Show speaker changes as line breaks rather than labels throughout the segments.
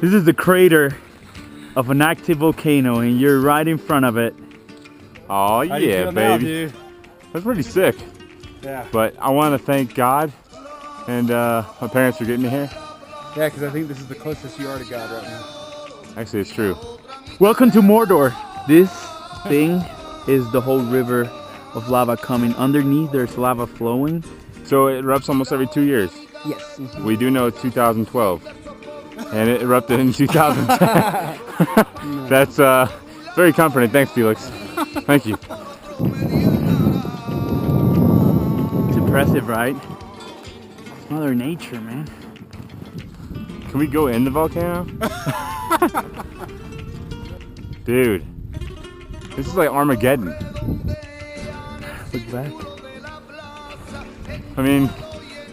This is the crater of an active volcano, and you're right in front of it.
Oh yeah, baby.
Now, dude?
That's pretty sick.
Yeah.
But I want to thank God and my parents for getting me here.
Yeah, because I think this is the closest you are to God right now.
Actually, it's true.
Welcome to Mordor. This thing is the whole river of lava coming. Underneath, there's lava flowing.
So it erupts almost every 2 years.
Yes.
We do know 2012, and it erupted in 2010. That's very comforting. Thanks, Felix. Thank you.
It's impressive, right? It's Mother Nature, man.
Can we go in the volcano? Dude, this is like Armageddon.
Look back.
I mean,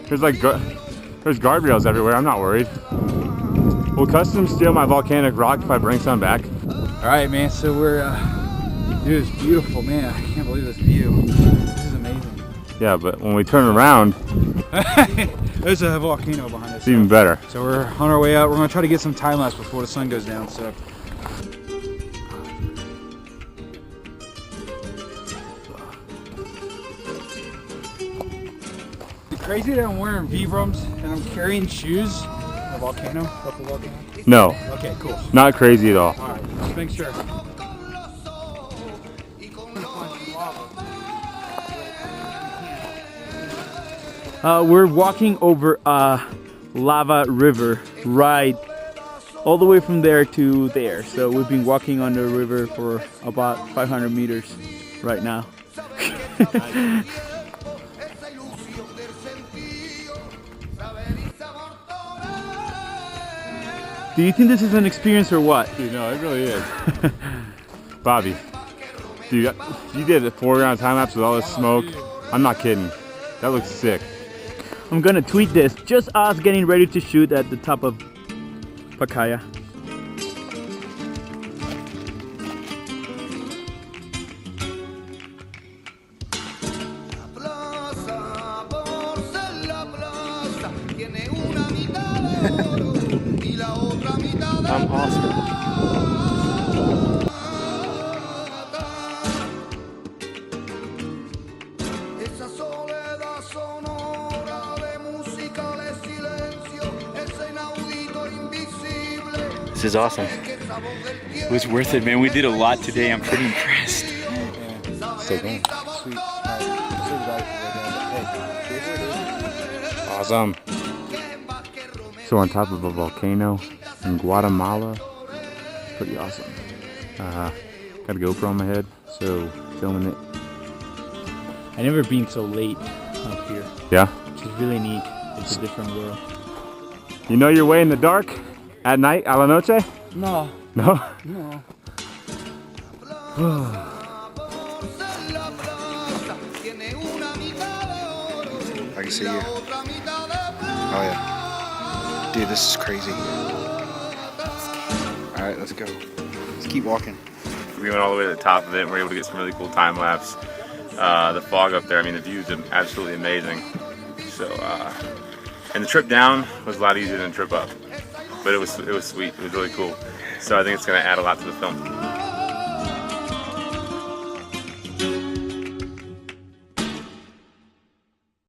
there's like there's guardrails everywhere. I'm not worried. Will customs steal my volcanic rock if I bring some back?
All right, man. So we're, dude, it's beautiful, man. I can't believe this view. This is amazing.
Yeah, but when we turn around,
there's a volcano behind us.
it's even better.
So we're on our way out. We're gonna try to get some time lapse before the sun goes down. So. It's crazy that I'm wearing Vibrams and I'm carrying shoes. A volcano, up the volcano.
No.
Okay, cool.
Not crazy at all.
All right, let's make sure. We're walking over a lava river, right, all the way from there to there. So we've been walking on the river for about 500 meters right now. Do you think this is an experience or what?
Dude, no, it really is. Bobby, dude, you did a 4-round time lapse with all this smoke. I'm not kidding. That looks sick.
I'm gonna tweet this. Just us getting ready to shoot at the top of Pacaya.
I'm Oscar.
This is awesome. It was worth it, man. We did a lot today. I'm pretty impressed.
So good. Awesome. So on top of a volcano in Guatemala. Pretty awesome. Got a GoPro on my head, so filming it.
I've never been so late up here.
Yeah?
Which is really neat. It's a different world.
You know your way in the dark? At night, a la noche?
No.
No?
No.
I can see you. Oh yeah. Dude, this is crazy. Alright, let's go. Let's keep walking.
We went all the way to the top of it and we were able to get some really cool time lapse. The fog up there, I mean the view is absolutely amazing. So, and the trip down was a lot easier than the trip up. But it was sweet, it was really cool. So I think it's gonna add a lot to the film.